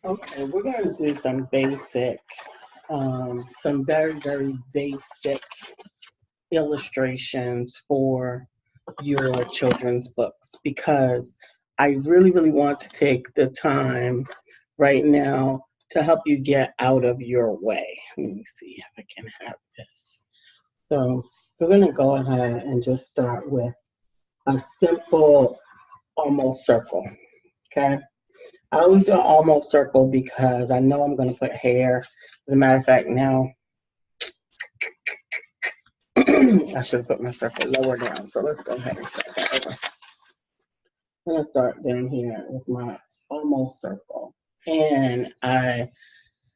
Okay, we're going to do some basic, some very, very basic illustrations for your children's books because I really, really want to take the time right now to help you get out of your way. Let me see if I can have this. So we're going to go ahead and just start with a simple almost circle, okay? I always do an almost circle because I know I'm going to put hair. As a matter of fact, now I should have put my circle lower down. So let's go ahead and start that over. I'm going to start down here with my almost circle. And I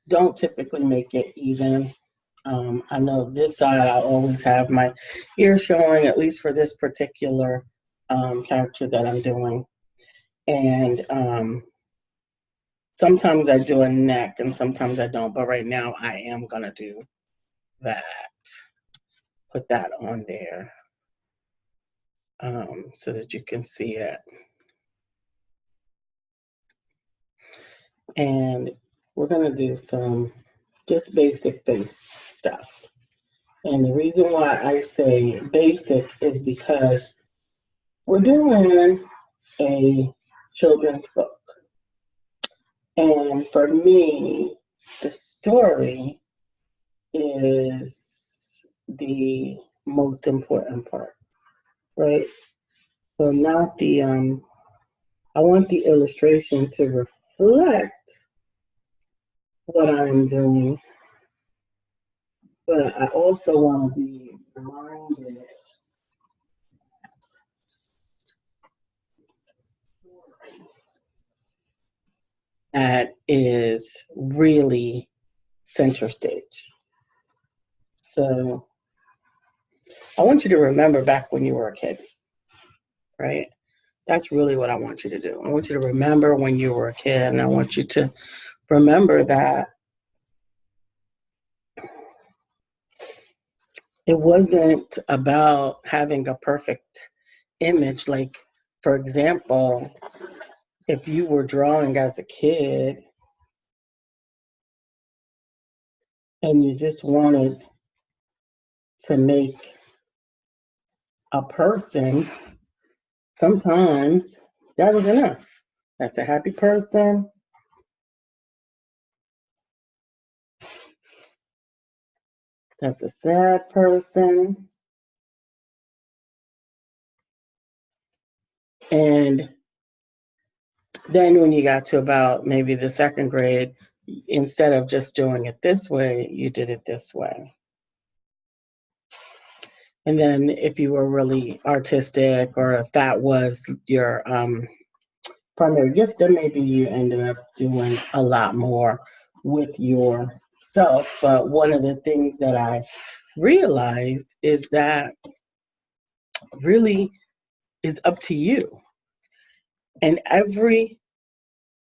don't typically make it even. I know this side I always have my ear showing, at least for this particular character that I'm doing. And sometimes I do a neck and sometimes I don't, but right now I am gonna do that. Put that on there so that you can see it. And we're gonna do some just basic face stuff. And the reason why I say basic is because we're doing a children's book. And for me, the story is the most important part, right? So not the, I want the illustration to reflect what I'm doing, but I also want to be reminded that is really center stage. So I want you to remember back when you were a kid, right? That's really what I want you to do. I want you to remember when you were a kid, and I want you to remember that it wasn't about having a perfect image. Like, for example, if you were drawing as a kid and you just wanted to make a person, sometimes that was enough. That's a happy person. That's a sad person. And then when you got to about maybe the second grade, instead of just doing it this way, you did it this way. And then if you were really artistic, or if that was your primary gift, then maybe you ended up doing a lot more with yourself. But one of the things that I realized is that really is up to you. And every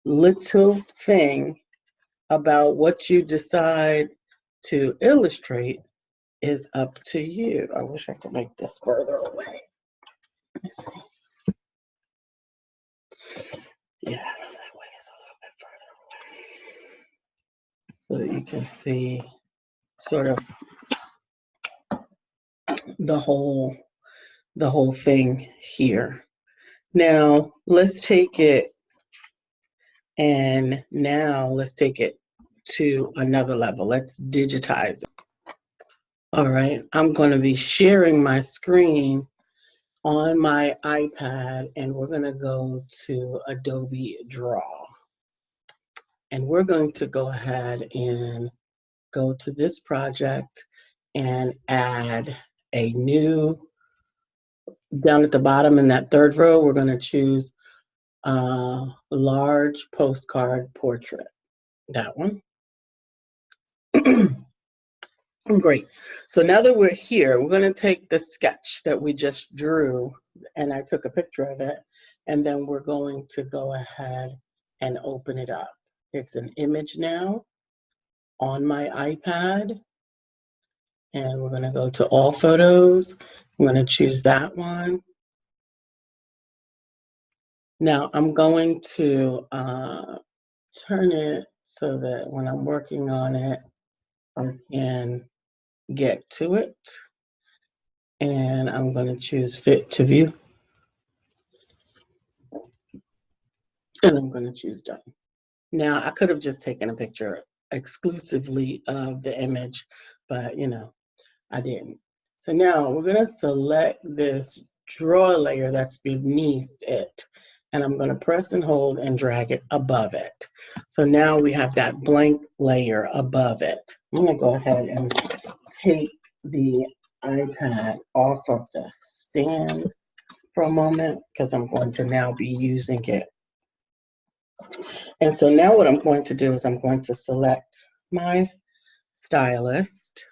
little thing about what you decide to illustrate is up to you. I wish I could make this further away. Let me see. Yeah, that way is a little bit further away. So that you can see sort of the whole thing here. Now let's take it to another level. Let's digitize it. All right, I'm going to be sharing my screen on my iPad, and we're going to go to Adobe Draw. And we're going to go ahead and go to this project and add a new, down at the bottom in that third row, we're going to choose large postcard portrait. That one. Great. So now that we're here, we're going to take the sketch that we just drew, and I took a picture of it, and then we're going to go ahead and open it up. It's an image now on my iPad, and we're going to go to all photos. I'm going to choose that one. Now I'm going to turn it so that when I'm working on it, I can get to it. And I'm going to choose Fit to View. And I'm going to choose Done. Now, I could have just taken a picture exclusively of the image, but you know, I didn't. So now we're going to select this draw layer that's beneath it, and I'm going to press and hold and drag it above it. So now we have that blank layer above it. I'm going to go ahead and take the iPad off of the stand for a moment because I'm going to now be using it. And so now what I'm going to do is I'm going to select my stylist,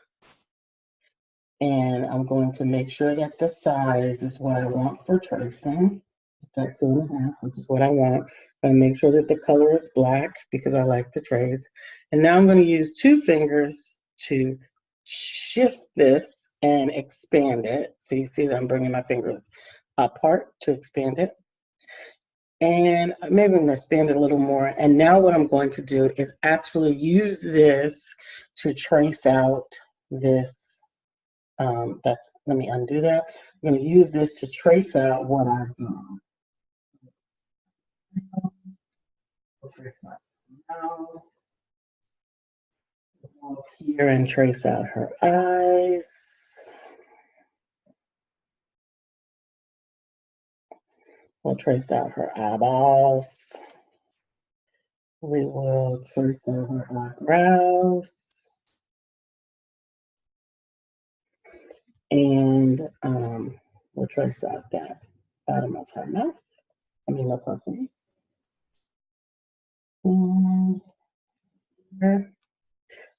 and I'm going to make sure that the size is what I want for tracing. It's at 2.5, which is what I want. And make sure that the color is black because I like to trace. And now I'm going to use 2 fingers to shift this and expand it. So you see that I'm bringing my fingers apart to expand it. And maybe I'm going to expand it a little more. And now what I'm going to do is actually use this to trace out this. Let me undo that. I'm going to use this to trace out what I've drawn. Trace out here and trace out her eyes. We'll trace out her eyeballs. We will trace out her eyebrows. And we'll trace out that bottom of her mouth. Of her face. And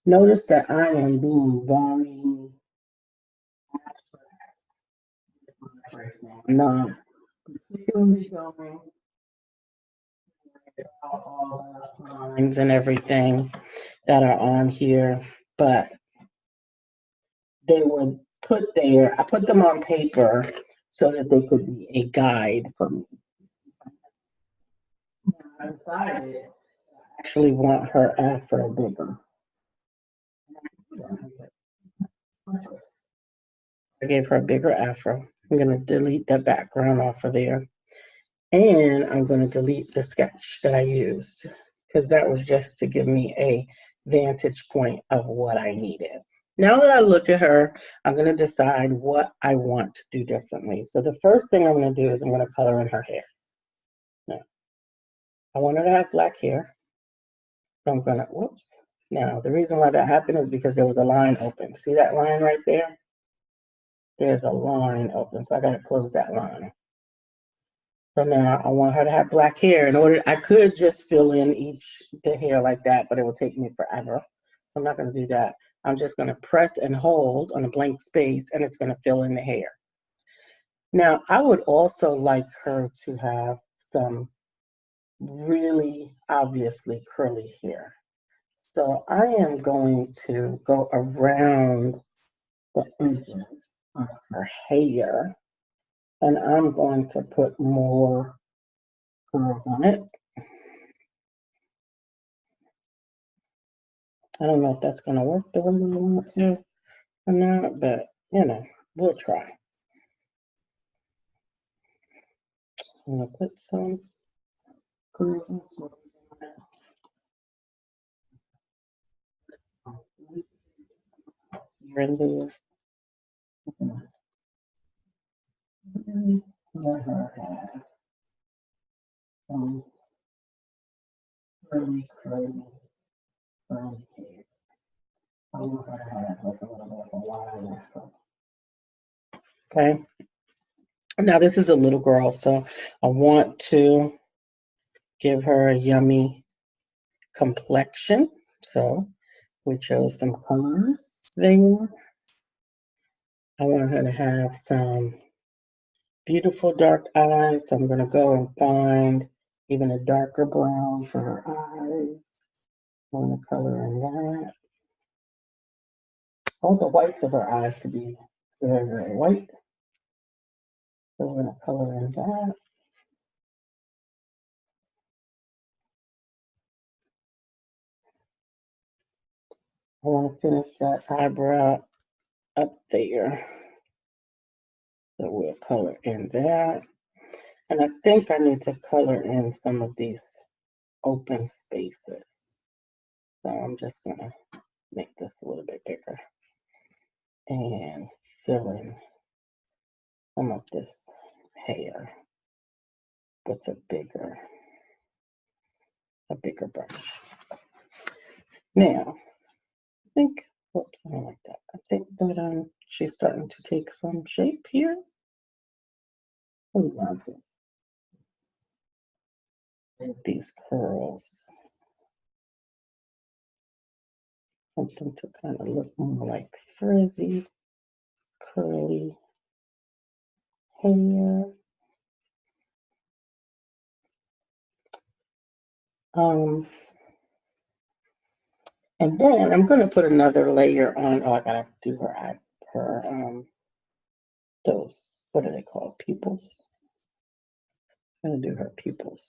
notice that I am being very tracing. I'm not particularly going all the lines and everything that are on here, but they were put there. I put them on paper so that they could be a guide for me. I decided I actually want her afro bigger. I gave her a bigger afro. I'm going to delete the background off of there. And I'm going to delete the sketch that I used because that was just to give me a vantage point of what I needed. Now that I look at her, I'm going to decide what I want to do differently. So the first thing I'm going to do is I'm going to color in her hair. Now, I want her to have black hair. So I'm going to, whoops. Now, the reason why that happened is because there was a line open. See that line right there? There's a line open, so I got to close that line. So now I want her to have black hair. I could just fill in the hair like that, but it will take me forever. So I'm not going to do that. I'm just going to press and hold on a blank space, and it's going to fill in the hair. Now, I would also like her to have some really obviously curly hair. So I am going to go around the edges of her hair, and I'm going to put more curls on it. I don't know if that's going to work the way we want to or not, but you know, we'll try. I'm going to put some curls and swirls on it. Here and there. Let her have some curly hair. I want her to have like a little bit of a wide afro. Okay. Now this is a little girl, so I want to give her a yummy complexion. So we chose some colors there. I want her to have some beautiful dark eyes. So I'm going to go and find even a darker brown for her eyes. I want to color in that. I want the whites of her eyes to be very, very white. So we're going to color in that. I want to finish that eyebrow up there. So we'll color in that. And I think I need to color in some of these open spaces. So I'm just going to make this a little bit bigger and fill in some of this hair with a bigger brush. Now, I think, whoops, I don't like that. I think that she's starting to take some shape here. What do you think? These curls. Something to kind of look more like frizzy, curly hair. And then I'm going to put another layer on. Oh, I gotta do her those, what are they called? Pupils. I'm gonna do her pupils.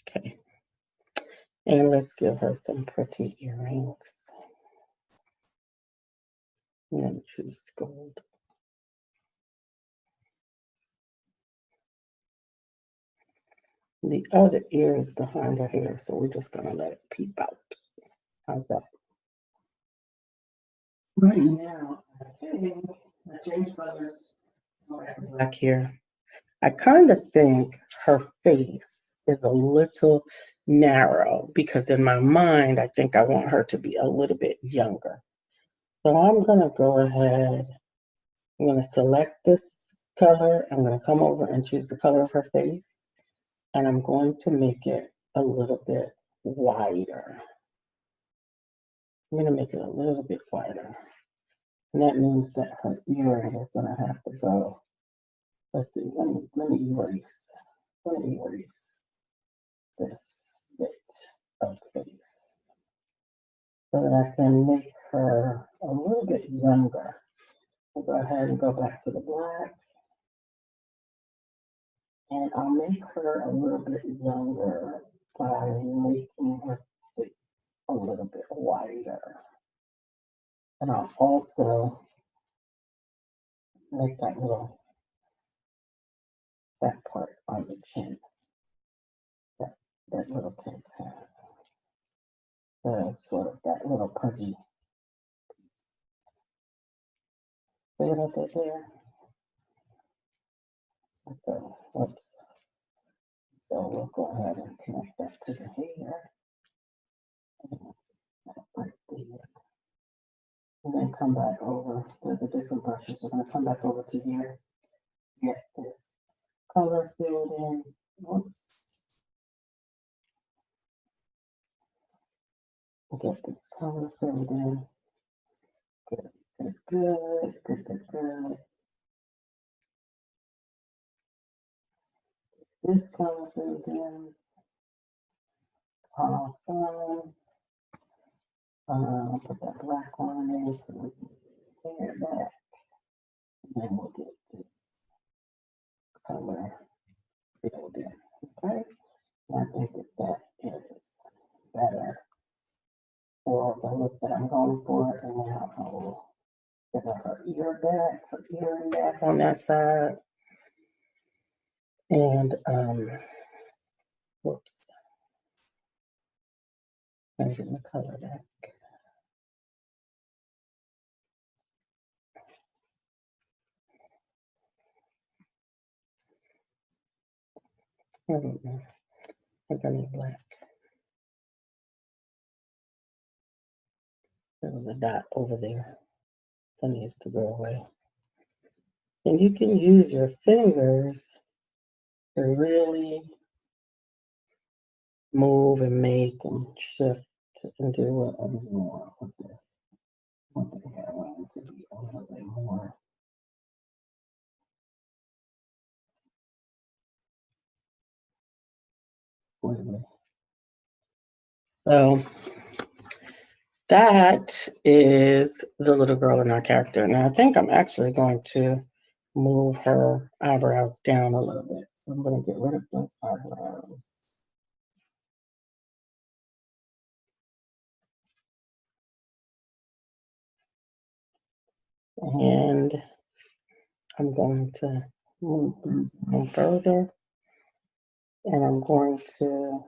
Okay. And let's give her some pretty earrings. I'm gonna choose gold. The other ear is behind her hair, so we're just gonna let it peep out. How's that? Right now, I think I changed colors. Black here. I kind of think her face is a little narrow because in my mind, I think I want her to be a little bit younger. So I'm gonna go ahead. I'm gonna select this color. I'm gonna come over and choose the color of her face. And I'm going to make it a little bit wider. I'm gonna make it a little bit wider. And that means that her earring is gonna have to go. Let's see, let me erase this bit of face so that I can make her a little bit younger. I'll go ahead and go back to the black. And I'll make her a little bit younger by making her face a little bit wider. And I'll also make that part on the chin, that little pin's hat. Sort of that little pudgy. See what I did there? So we'll go ahead and connect that to the hair. Right there. And then come back over. There's a different brush, so I'm going to come back over to here. Get this color filled in. Oops. Get this color filled in. Good, good, good, good, good, good. This color filled in. Awesome. Put that black one in so we can clear that. And then we'll get the color filled in. Okay. I think that is better for the look that I'm going for. And now I will get her earring back on that side. And whoops. Changing the color back. I don't know. I think I need black. There was a dot over there. That needs to go away. And you can use your fingers to really move and make and shift and do whatever you want with this. I want the hairline to be a little bit more wiggly. So that is the little girl in our character. Now I think I'm actually going to move her eyebrows down a little bit. So I'm going to get rid of those eyebrows. And I'm going to move them down further. And I'm going to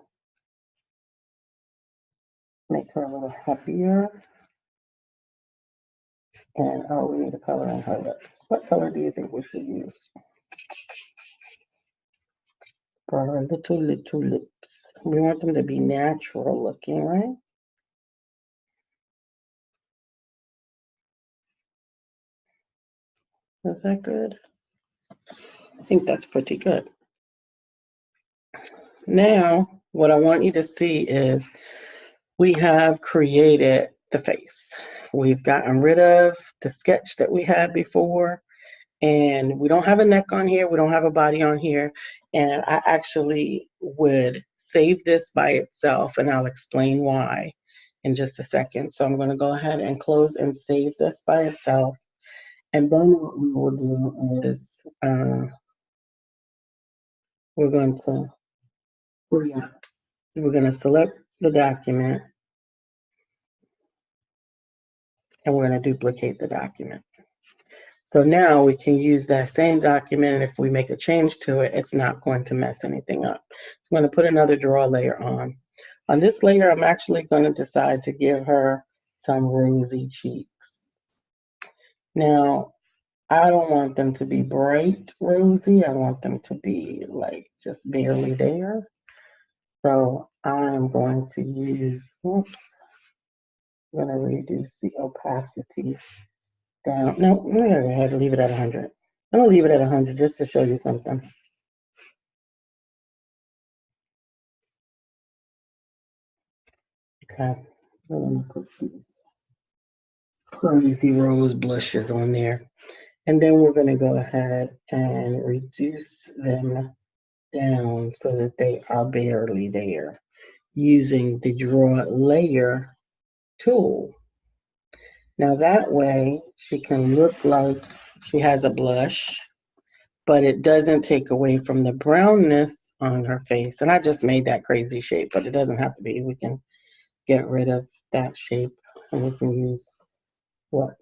make her a little happier. And oh, we need a color on her lips. What color do you think we should use for her little lips? We want them to be natural looking, right? Is that good? I think that's pretty good. Now, what I want you to see is we have created the face. We've gotten rid of the sketch that we had before, and we don't have a neck on here. We don't have a body on here. And I actually would save this by itself, and I'll explain why in just a second. So I'm going to go ahead and close and save this by itself. And then what we will do is we're going to select the document, and we're going to duplicate the document. So now we can use that same document, and if we make a change to it, it's not going to mess anything up. So I'm going to put another draw layer on. On this layer, I'm actually going to decide to give her some rosy cheeks. Now, I don't want them to be bright rosy. I want them to be like just barely there. So I'm going to use, oops, I'm going to reduce the opacity down. No, I'm going to go ahead and leave it at 100. I'm going to leave it at 100 just to show you something. Okay, I'm going to put these crazy rose blushes on there. And then we're going to go ahead and reduce them down so that they are barely there using the Draw Layer tool. Now that way she can look like she has a blush, but it doesn't take away from the brownness on her face. And I just made that crazy shape, but it doesn't have to be. We can get rid of that shape, and we can use what?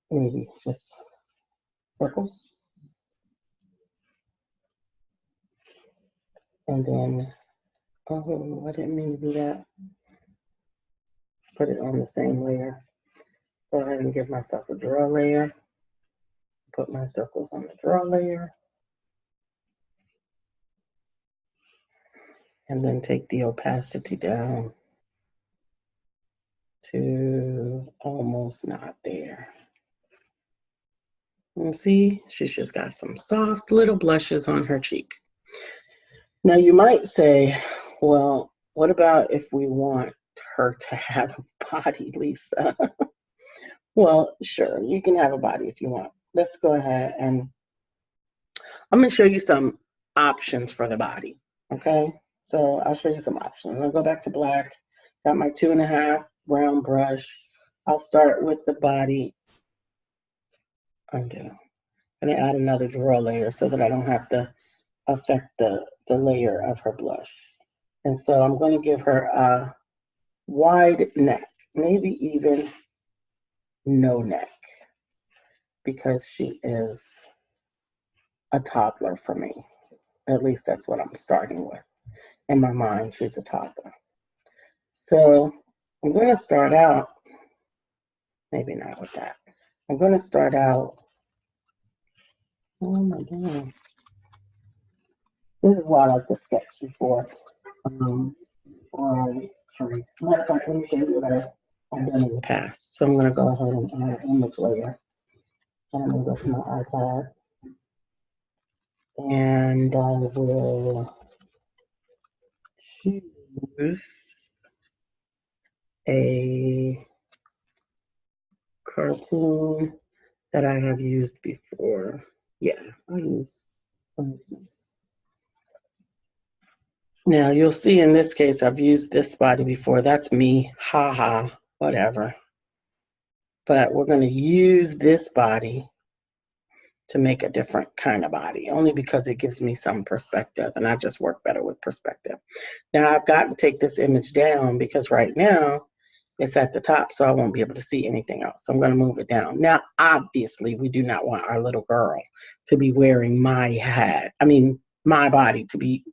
Maybe just circles. And then, oh, I didn't mean to do that. Put it on the same layer. Go ahead and give myself a draw layer. Put my circles on the draw layer. And then take the opacity down to almost not there. And see, she's just got some soft little blushes on her cheek. Now you might say, well, what about if we want her to have a body, Lisa? Well, sure, you can have a body if you want. Let's go ahead and I'm going to show you some options for the body, okay? So I'll show you some options. I'll go back to black, got my 2.5 brown brush. I'll start with the body. Undo. I'm going to add another draw layer so that I don't have to affect the layer of her blush. And so I'm going to give her a wide neck, maybe even no neck, because she is a toddler for me. At least that's what I'm starting with. In my mind, she's a toddler. So I'm going to start out, maybe not with that. I'm going to start out, what am I doing? This is why I like to sketch before I trace. Matter of fact, let me show you what I've done in the past. So I'm going to go ahead and add an image layer. And I'm going to go to my iPad. And I will choose a cartoon that I have used before. Yeah, I'll use, for instance. Now you'll see in this case, I've used this body before. That's me, haha, whatever. But we're going to use this body to make a different kind of body, only because it gives me some perspective, and I just work better with perspective. Now I've got to take this image down because right now It's at the top, so I won't be able to see anything else. So I'm going to move it down. Now, obviously, we do not want our little girl to be wearing my hat. I mean, my body to be,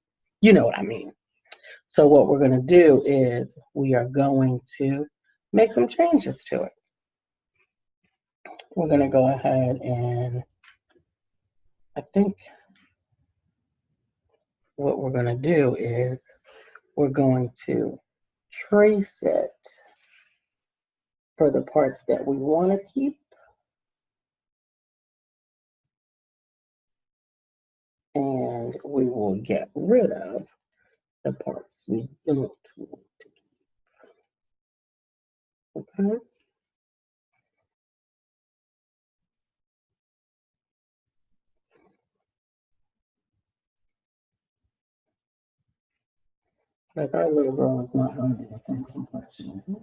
you know what I mean. So what we're going to do is we are going to make some changes to it. We're going to go ahead and I think what we're going to do is we're going to trace it for the parts that we want to keep. And we will get rid of the parts we don't want to keep. Okay. Like our little girl is not going to be the same complexion as me.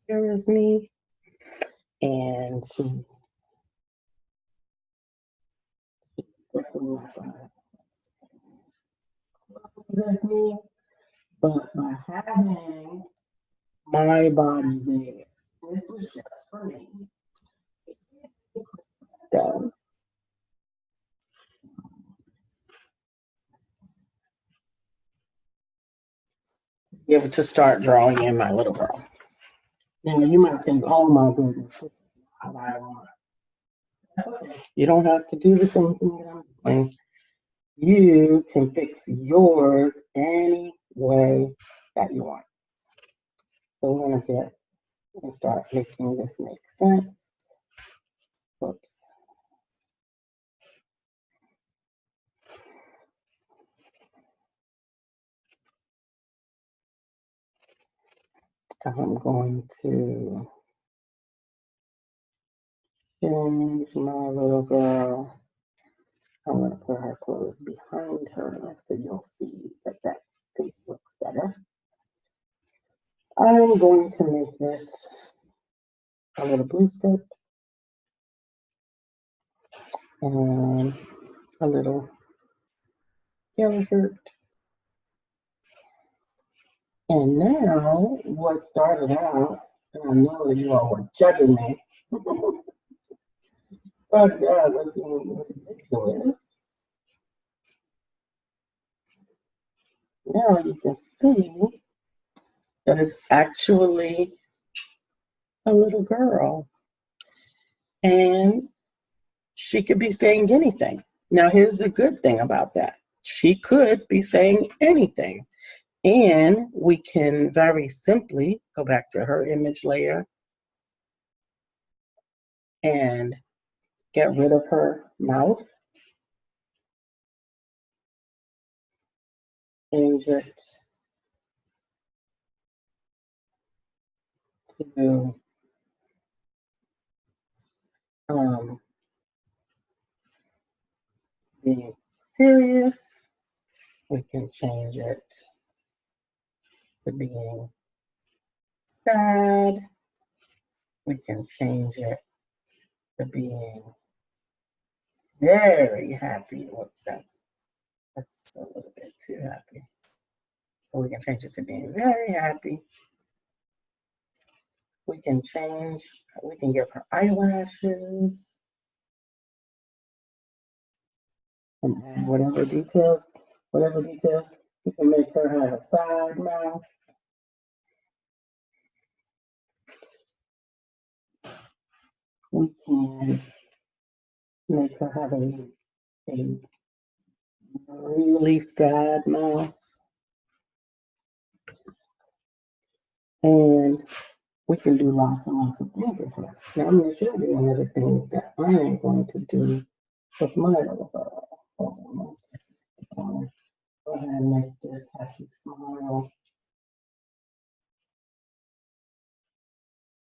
Here is me, and she definitely not going to as me. But by having my body there, this was just for me. Does be able to start drawing in my little girl. Now you might think, oh my goodness, this is how I want. That's okay. You don't have to do the same thing that I'm doing. You can fix yours any way that you want. So we're going to get and start making this make sense. Whoops. I'm going to change my little girl. I'm going to put her clothes behind her so you'll see that that face looks better. I'm going to make this a little blue skirt and a little yellow shirt. And now what started out, and I know that you all were judging me, started out looking ridiculous. Now you can see that it's actually a little girl. And she could be saying anything. Now, here's the good thing about that. She could be saying anything. And we can very simply go back to her image layer and get rid of her mouth. Change it to being serious. We can change it to being sad. We can change it to being very happy. Whoops, that's a little bit too happy. But we can change it to being very happy. We can give her eyelashes and add whatever details. We can make her have a side mouth. We can make her have a really sad mouth. And we can do lots and lots of things with her. Now I'm going to show you one of the things that I am going to do with my little girl. Hold on one second. Go ahead and make this happy smile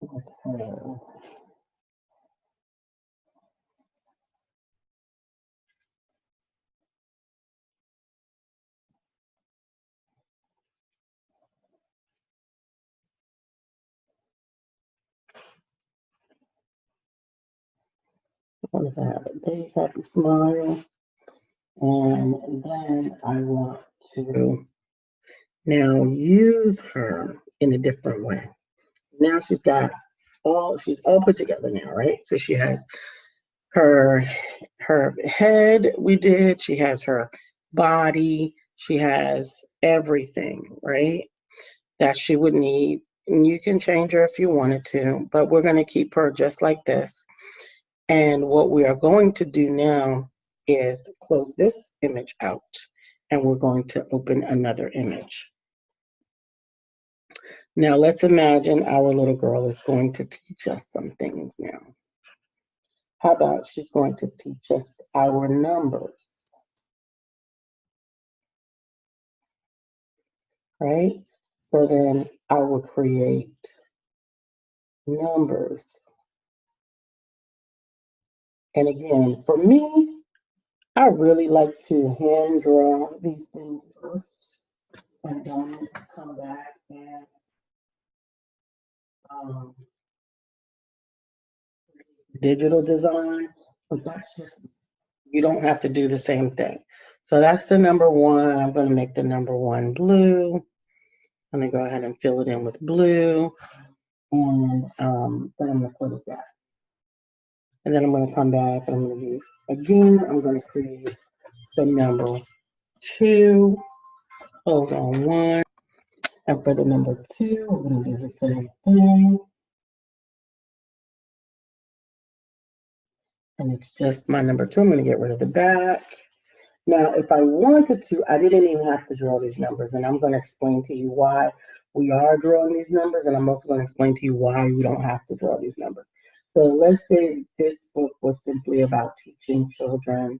with her. I want to have a big happy smile. And then I want to Now use her in a different way. Now she's all put together now, right? So she has her head we did, she has her body, she has everything, right? That she would need. And you can change her if you wanted to, but we're going to keep her just like this. And what we are going to do now is close this image out, and we're going to open another image. Now let's imagine our little girl is going to teach us some things now. How about she's going to teach us our numbers, right? So then I will create numbers. And again, for me, I really like to hand draw these things first and then come back and digital design, but that's just, you don't have to do the same thing. So that's the number one. I'm going to make the number one blue. I'm going to go ahead and fill it in with blue. And then I'm going to close that. And then I'm going to come back and I'm going to do, again, I'm going to create the number two. Hold on one. And for the number two, we're going to do the same thing. And it's just my number two. I'm going to get rid of the back. Now, if I wanted to, I didn't even have to draw these numbers. And I'm going to explain to you why we are drawing these numbers. And I'm also going to explain to you why you don't have to draw these numbers. So let's say this book was simply about teaching children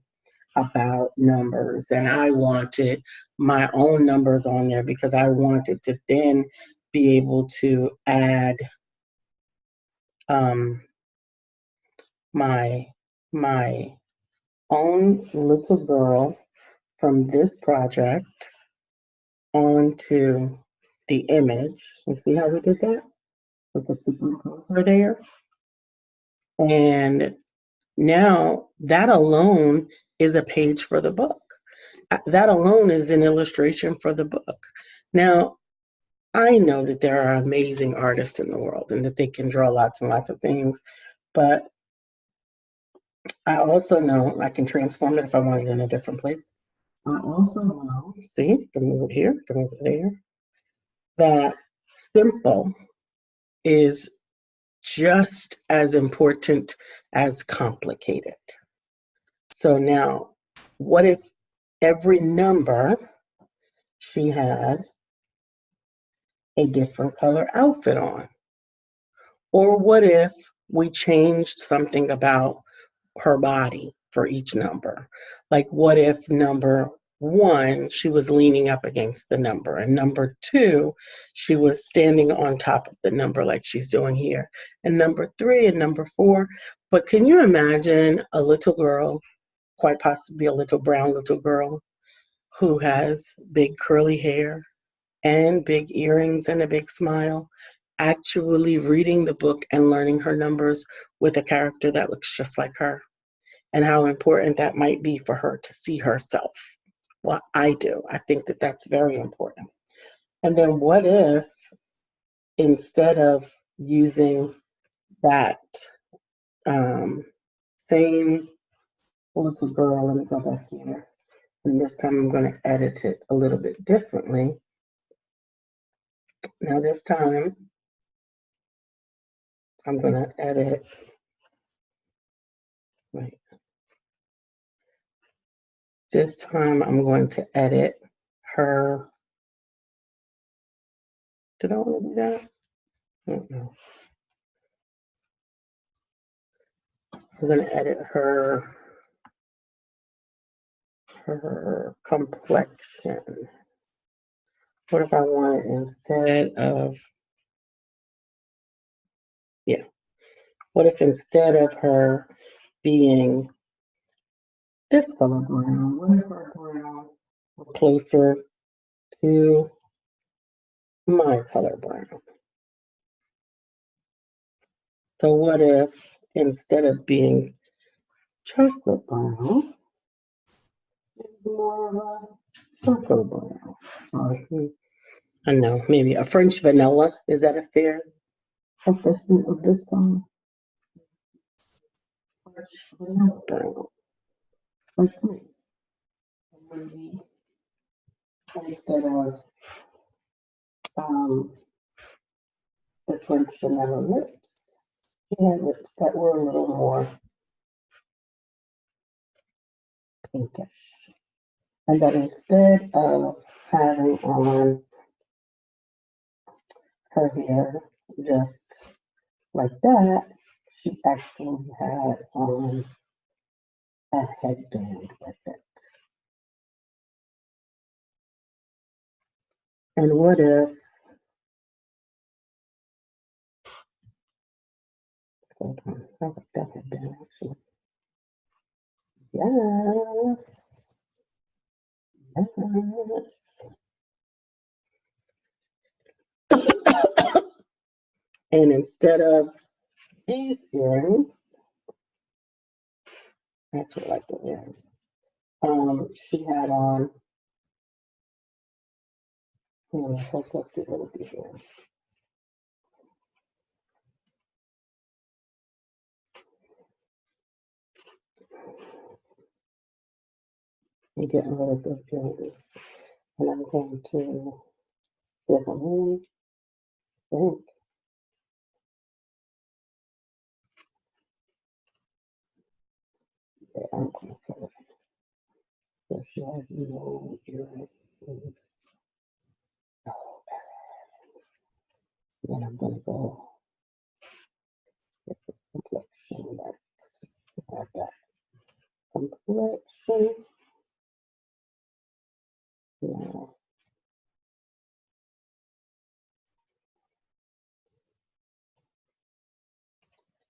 about numbers. And I wanted my own numbers on there because I wanted to then be able to add my own little girl from this project onto the image. You see how we did that? With the superimposer there. And now that alone is a page for the book. That alone is an illustration for the book. Now, I know that there are amazing artists in the world and that they can draw lots and lots of things, but I also know I can transform it if I want it in a different place. I also know, see, can move it here, can move it there, that simple is just as important as complicated. So now, what if every number she had a different color outfit on? Or what if we changed something about her body for each number? Like, what if number one, she was leaning up against the number, and number two, she was standing on top of the number like she's doing here, and number three and number four. But can you imagine a little girl, quite possibly a little brown little girl, who has big curly hair and big earrings and a big smile, actually reading the book and learning her numbers with a character that looks just like her? And how important that might be for her to see herself. Well, I do. I think that that's very important. And then what if instead of using that same little girl, let me go back here, and this time I'm going to edit it a little bit differently. Now this time I'm going to edit, wait. This time I'm going to edit her. Did I want to do that? I don't know. I'm going to edit her complexion. What if I want it instead of, yeah, what if instead of her being this color brown, what if her brown were closer to my color brown? So what if instead of being chocolate brown, it's more of a cocoa brown? I know, maybe a French vanilla. Is that a fair assessment of this song? French vanilla brown. Like me. Maybe instead of um, the French vanilla lips, she had lips that were a little more pinkish. And that instead of having on her hair just like that, she actually had on a headband with it. And what if, hold on, I like that headband actually. Yes, yes. And instead of these earrings, I actually like the earrings. She had on, let's get rid of these earrings. I'm getting rid of those earrings. And I'm going to get them in. Think. Yeah, I'm going to put it. So she has no earrings. Oh, then I'm going to go get the complexion next. Have that complexion. Yeah.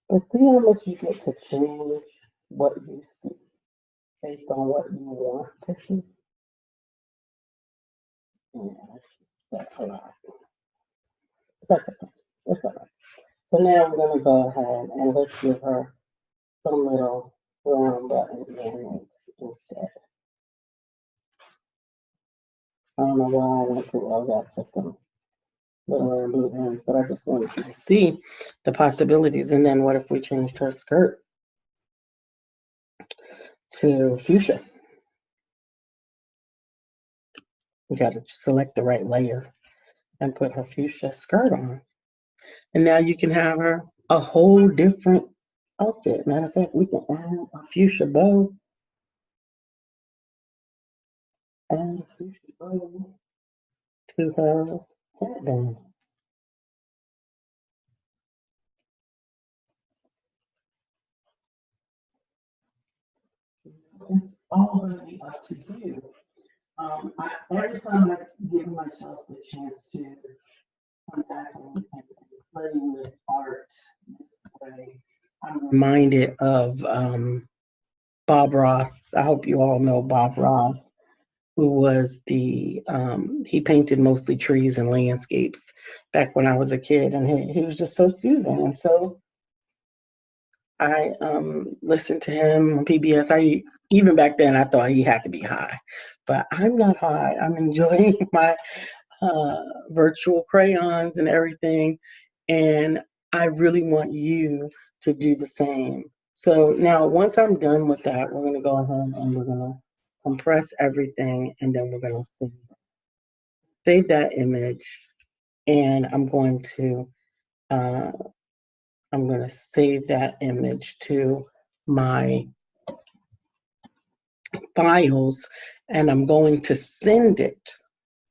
But see how much you get to change what you see based on what you want to see. Yeah, that's a lot. That's okay. That's all right. So now we're going to go ahead and let's give her some little brown button earrings instead. I don't know why I went through all that for some little and blue earrings, but I just wanted you to see the possibilities. And then what if we changed her skirt to fuchsia? We got to select the right layer and put her fuchsia skirt on. And now you can have her a whole different outfit. Matter of fact, we can add a fuchsia bow and a fuchsia bow to her headband. It's all going to be up to you. Every time I give myself the chance to come back and play with art, way, I'm reminded of Bob Ross. I hope you all know Bob Ross, who was he painted mostly trees and landscapes back when I was a kid, and he was just so soothing. And so I listened to him on PBS. Even back then I thought he had to be high, but I'm not high. I'm enjoying my virtual crayons and everything, and I really want you to do the same. So now once I'm done with that, we're going to go ahead and we're going to compress everything, and then we're going to save that image, and uh, I'm going to save that image to my files, and I'm going to send it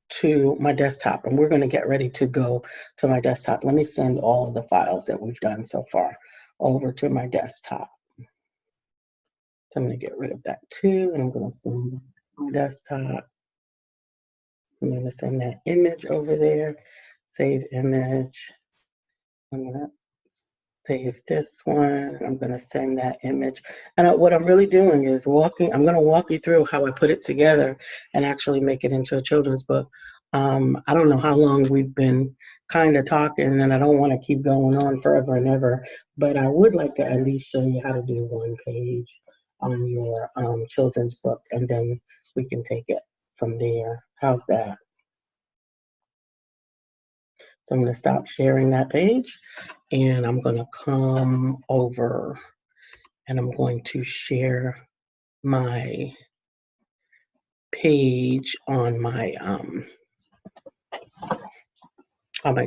to my desktop, and we're going to get ready to go to my desktop. Let me send all of the files that we've done so far over to my desktop. So I'm going to get rid of that too, and I'm going to send it to my desktop. I'm going to send that image over there, save image. I'm going to save this one. I'm going to send that image. And what I'm really doing is I'm going to walk you through how I put it together and actually make it into a children's book. I don't know how long we've been kind of talking, and I don't want to keep going on forever and ever, but I would like to at least show you how to do one page on your children's book, and then we can take it from there. How's that? So I'm going to stop sharing that page, and I'm going to come over and I'm going to share my page on my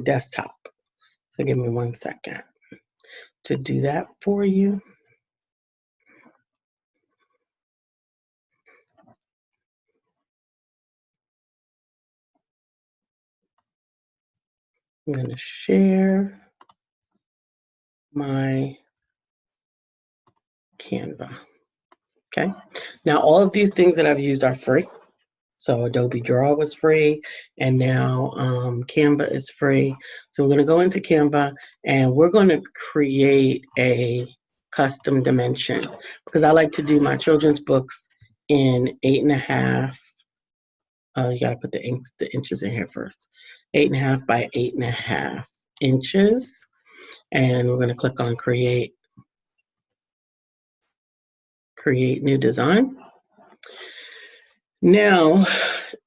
desktop. So give me 1 second to do that for you. I'm going to share my Canva. Okay. Now all of these things that I've used are free. So Adobe Draw was free, and now Canva is free. So we're going to go into Canva, and we're going to create a custom dimension, because I like to do my children's books in 8.5. You got to put the inches in here first. 8.5 by 8.5 inches. And we're going to click on create new design. Now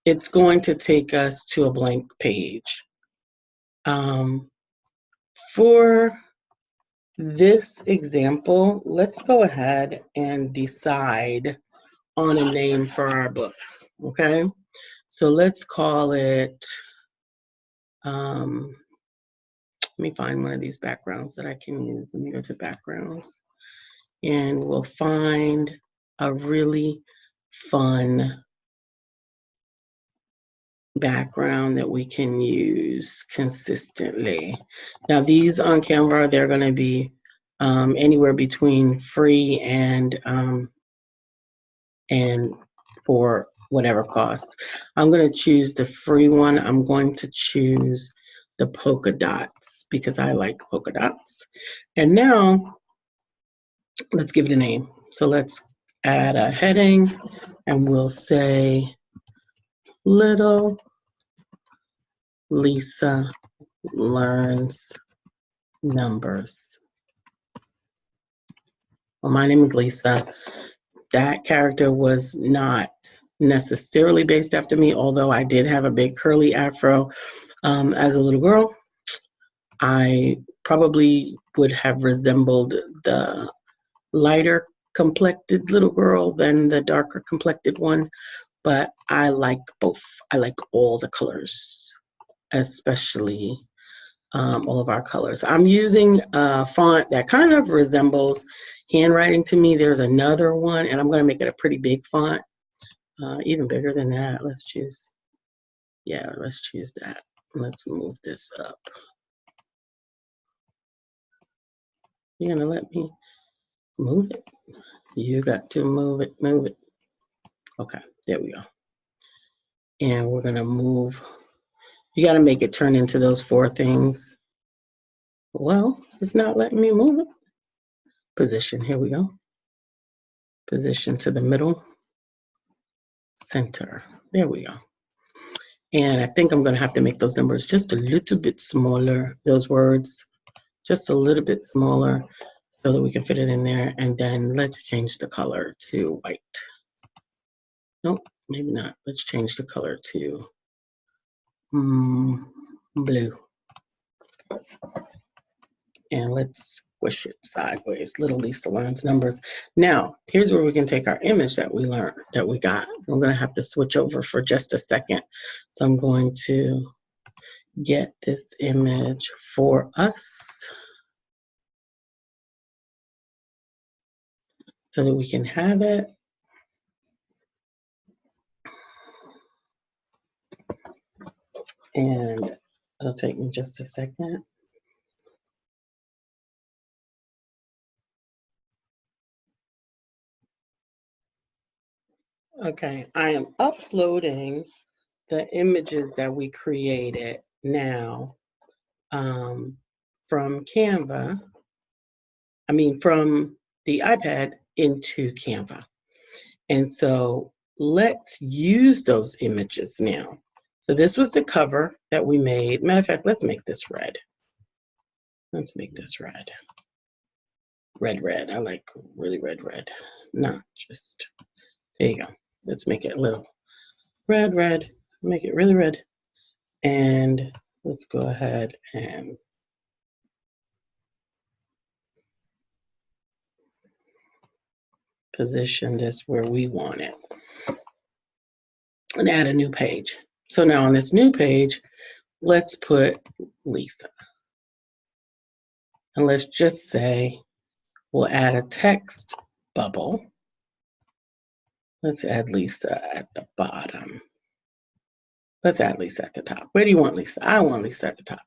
it's going to take us to a blank page. For this example, let's go ahead and decide on a name for our book. Okay, so let's call it, let me find one of these backgrounds that I can use. Let me go to backgrounds, and we'll find a really fun background that we can use consistently. Now these on Canva, they're going to be anywhere between free and for whatever cost. I'm going to choose the free one. I'm going to choose the polka dots because I like polka dots. And now let's give it a name. So let's add a heading, and we'll say Little Lisa Learns Numbers. Well, my name is Lisa. That character was not necessarily based after me, although I did have a big curly afro as a little girl. I probably would have resembled the lighter complected little girl than the darker complected one, but I like both. I like all the colors, especially all of our colors. I'm using a font that kind of resembles handwriting to me. There's another one, and I'm going to make it a pretty big font, even bigger than that. Let's choose that. Let's move this up. You're going to let me move it? You got to move it, move it. Okay, there we go. And we're going to move. You got to make it turn into those 4 things. Well, it's not letting me move it. Position, here we go. Position to the middle. Center, there we go. And I think I'm going to have to make those numbers just a little bit smaller, those words, just a little bit smaller so that we can fit it in there. And then let's change the color to white. Nope, maybe not. Let's change the color to blue. And let's squish it sideways. Little Lisa Learns Numbers. Now, here's where we can take our image that we learned, that we got. I'm going to have to switch over for just a second. So I'm going to get this image for us so that we can have it. And it'll take me just a second. Okay, I am uploading the images that we created now from Canva, from the iPad into Canva. And so let's use those images now. So this was the cover that we made. Matter of fact, let's make this red. Let's make this red. Red. I like really red. Not just, there you go. Let's make it a little red. Make it really red. And let's go ahead and position this where we want it and add a new page. So now on this new page, let's put Lisa. And let's just say we'll add a text bubble. Let's add Lisa at the bottom. Let's add Lisa at the top. Where do you want Lisa? I want Lisa at the top.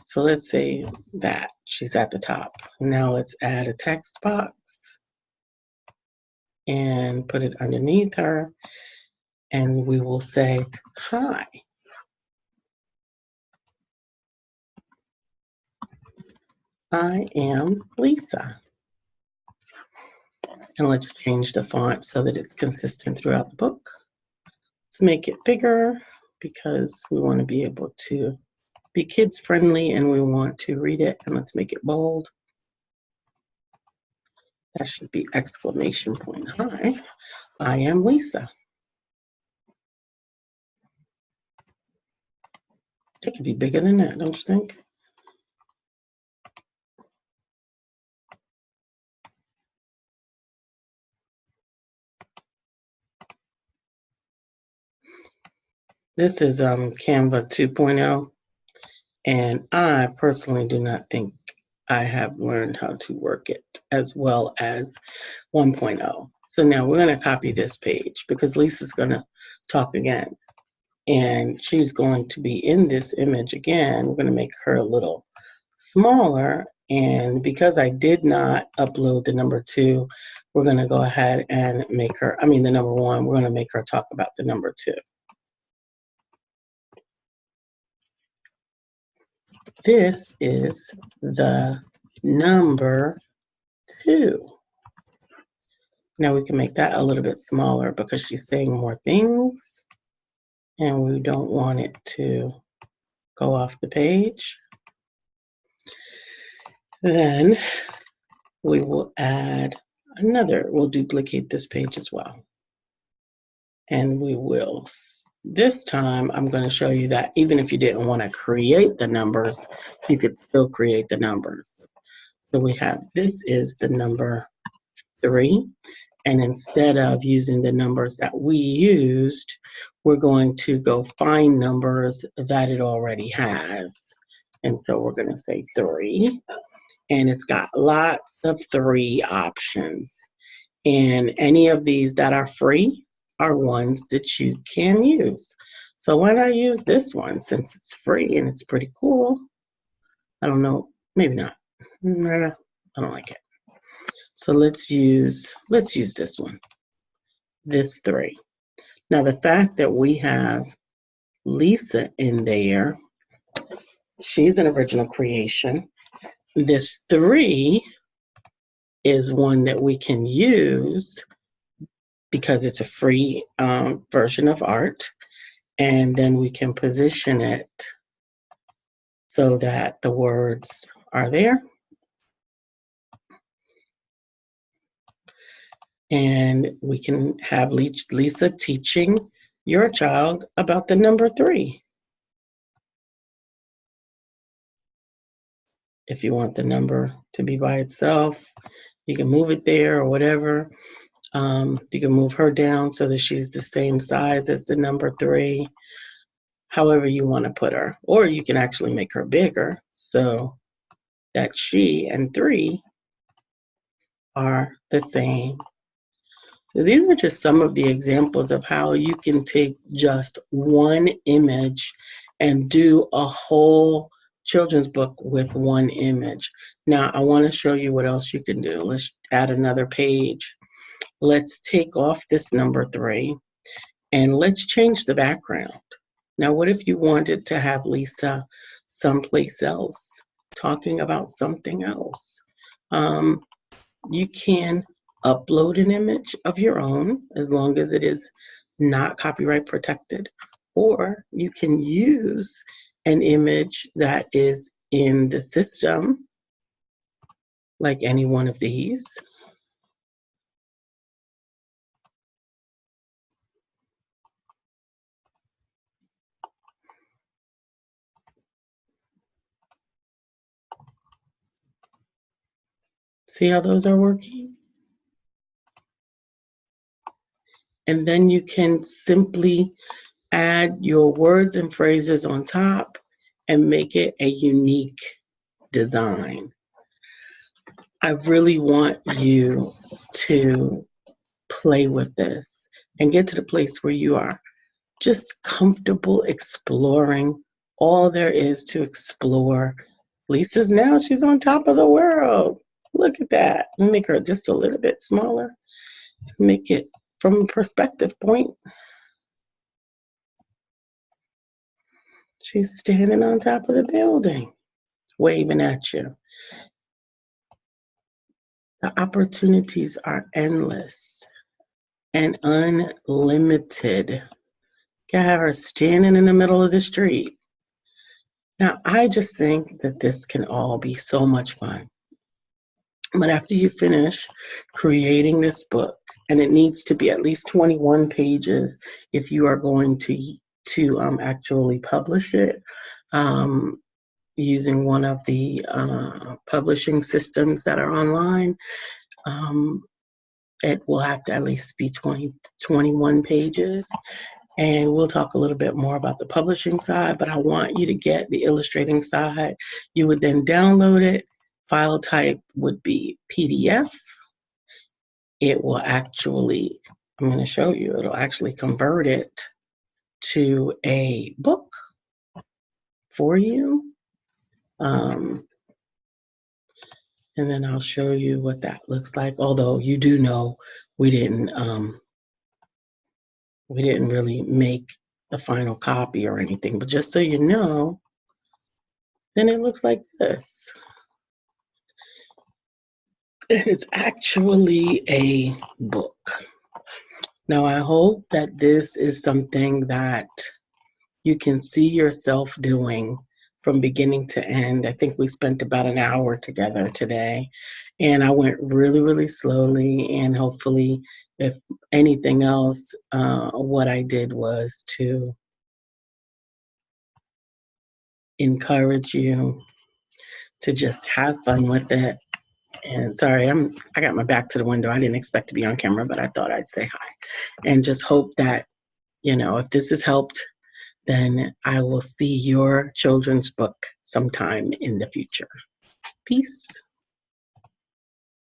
So let's say that she's at the top. Now let's add a text box and put it underneath her. And we will say, hi. I am Lisa. And let's change the font so that it's consistent throughout the book. Let's make it bigger because we want to be able to be kids friendly and we want to read it. And let's make it bold. That should be exclamation point. Hi, I am Lisa. It could be bigger than that, don't you think? This is Canva 2.0, and I personally do not think I have learned how to work it as well as 1.0. So now we're going to copy this page because Lisa's going to talk again, and she's going to be in this image again. We're going to make her a little smaller, and because I did not upload the number 2, we're going to go ahead and make her, the number 1, we're going to make her talk about the number 2. This is the number 2. Now we can make that a little bit smaller because she's saying more things and we don't want it to go off the page. Then we will add we'll duplicate this page as well. And we will, this time I'm going to show you that even if you didn't want to create the numbers, you could still create the numbers. So we have, this is the number 3. And instead of using the numbers that we used, we're going to go find numbers that it already has. And so we're going to say 3. And it's got lots of 3 options. And any of these that are free are ones that you can use. So why not use this one since it's free and it's pretty cool? I don't know, maybe not. Nah, I don't like it. So let's use this one, this 3. Now the fact that we have Lisa in there, she's an original creation. This 3 is one that we can use because it's a free version of art. And then we can position it so that the words are there. And we can have Lisa teaching your child about the number 3. If you want the number to be by itself, you can move it there or whatever. You can move her down so that she's the same size as the number 3, however you want to put her. Or you can actually make her bigger so that she and 3 are the same. So these are just some of the examples of how you can take just one image and do a whole children's book with one image. Now I want to show you what else you can do. Let's add another page. Let's take off this number 3 and let's change the background. Now, what if you wanted to have Lisa someplace else talking about something else? You can upload an image of your own as long as it is not copyright protected, or you can use an image that is in the system, like any one of these. See how those are working? And then you can simply add your words and phrases on top and make it a unique design. I really want you to play with this and get to the place where you are just comfortable exploring all there is to explore. Lisa's now, she's on top of the world. Look at that. Let me make her just a little bit smaller. Make it from a perspective point. She's standing on top of the building, waving at you. The opportunities are endless and unlimited. You can have her standing in the middle of the street. Now, I just think that this can all be so much fun. But after you finish creating this book, and it needs to be at least 21 pages if you are going to actually publish it using one of the publishing systems that are online, it will have to at least be 21 pages. And we'll talk a little bit more about the publishing side, but I want you to get the illustrating side. You would then download it. File type would be PDF. It will actually, I'm going to show you, it'll actually convert it to a book for you. And then I'll show you what that looks like. Although you do know we didn't really make the final copy or anything, but just so you know, then it looks like this. It's actually a book. Now, I hope that this is something that you can see yourself doing from beginning to end. I think we spent about an hour together today, and I went really, really slowly, and hopefully, if anything else, what I did was to encourage you to just have fun with it. And sorry, I got my back to the window. I didn't expect to be on camera, but I thought I'd say hi. And just hope that, if this has helped, then I will see your children's book sometime in the future. Peace.